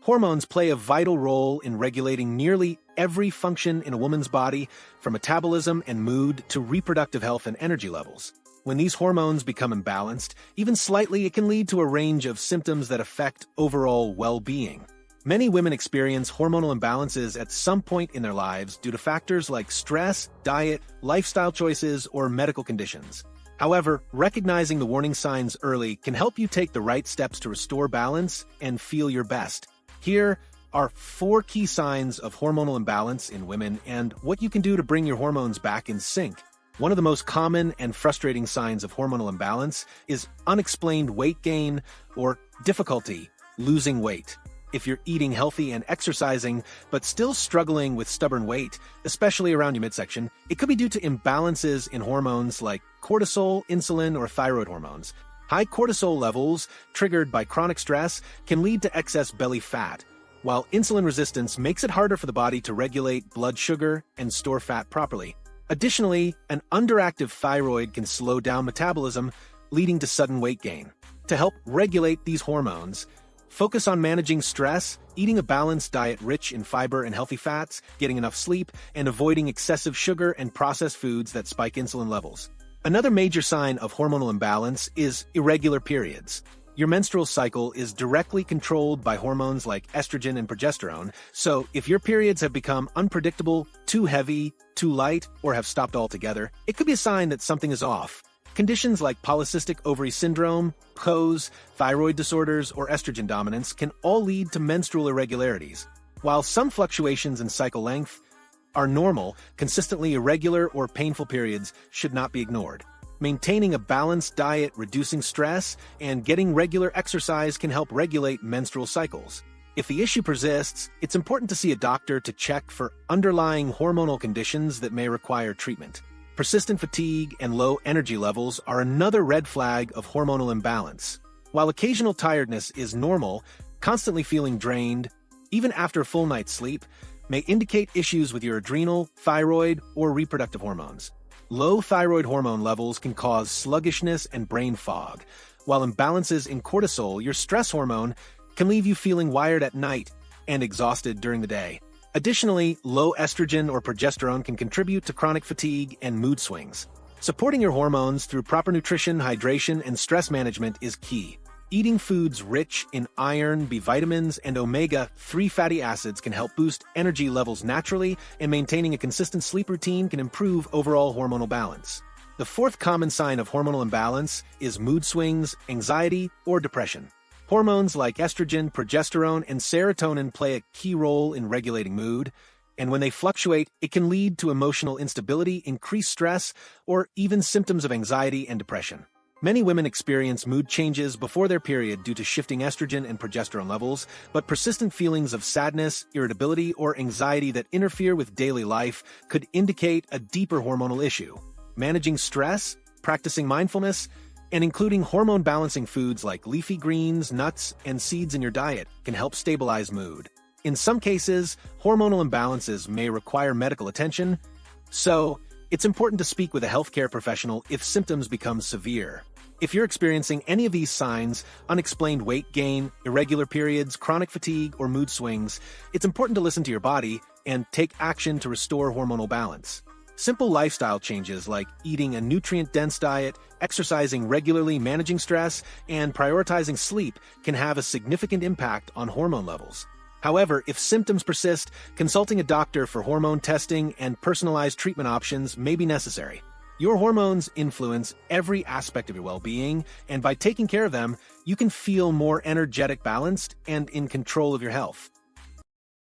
Hormones play a vital role in regulating nearly every function in a woman's body, from metabolism and mood to reproductive health and energy levels. When these hormones become imbalanced, even slightly, it can lead to a range of symptoms that affect overall well-being. Many women experience hormonal imbalances at some point in their lives due to factors like stress, diet, lifestyle choices, or medical conditions. However, recognizing the warning signs early can help you take the right steps to restore balance and feel your best. Here are 4 key signs of hormonal imbalance in women and what you can do to bring your hormones back in sync. One of the most common and frustrating signs of hormonal imbalance is unexplained weight gain or difficulty losing weight. If you're eating healthy and exercising, but still struggling with stubborn weight, especially around your midsection, it could be due to imbalances in hormones like cortisol, insulin, or thyroid hormones. High cortisol levels, triggered by chronic stress, can lead to excess belly fat, while insulin resistance makes it harder for the body to regulate blood sugar and store fat properly. Additionally, an underactive thyroid can slow down metabolism, leading to sudden weight gain. To help regulate these hormones, focus on managing stress, eating a balanced diet rich in fiber and healthy fats, getting enough sleep, and avoiding excessive sugar and processed foods that spike insulin levels. Another major sign of hormonal imbalance is irregular periods. Your menstrual cycle is directly controlled by hormones like estrogen and progesterone, so if your periods have become unpredictable, too heavy, too light, or have stopped altogether, it could be a sign that something is off. Conditions like polycystic ovary syndrome, PCOS, thyroid disorders, or estrogen dominance can all lead to menstrual irregularities. While some fluctuations in cycle length are normal, consistently irregular or painful periods should not be ignored. Maintaining a balanced diet, reducing stress, and getting regular exercise can help regulate menstrual cycles. If the issue persists, it's important to see a doctor to check for underlying hormonal conditions that may require treatment. Persistent fatigue and low energy levels are another red flag of hormonal imbalance. While occasional tiredness is normal, constantly feeling drained, even after a full night's sleep, may indicate issues with your adrenal, thyroid, or reproductive hormones. Low thyroid hormone levels can cause sluggishness and brain fog, while imbalances in cortisol, your stress hormone, can leave you feeling wired at night and exhausted during the day. Additionally, low estrogen or progesterone can contribute to chronic fatigue and mood swings. Supporting your hormones through proper nutrition, hydration, and stress management is key. Eating foods rich in iron, B vitamins, and omega-3 fatty acids can help boost energy levels naturally, and maintaining a consistent sleep routine can improve overall hormonal balance. The 4th common sign of hormonal imbalance is mood swings, anxiety, or depression. Hormones like estrogen, progesterone, and serotonin play a key role in regulating mood, and when they fluctuate, it can lead to emotional instability, increased stress, or even symptoms of anxiety and depression. Many women experience mood changes before their period due to shifting estrogen and progesterone levels, but persistent feelings of sadness, irritability, or anxiety that interfere with daily life could indicate a deeper hormonal issue. Managing stress, practicing mindfulness, and including hormone-balancing foods like leafy greens, nuts, and seeds in your diet can help stabilize mood. In some cases, hormonal imbalances may require medical attention, so it's important to speak with a healthcare professional if symptoms become severe. If you're experiencing any of these signs, unexplained weight gain, irregular periods, chronic fatigue, or mood swings, it's important to listen to your body and take action to restore hormonal balance. Simple lifestyle changes like eating a nutrient-dense diet, exercising regularly, managing stress, and prioritizing sleep can have a significant impact on hormone levels. However, if symptoms persist, consulting a doctor for hormone testing and personalized treatment options may be necessary. Your hormones influence every aspect of your well-being, and by taking care of them, you can feel more energetic, balanced, and in control of your health.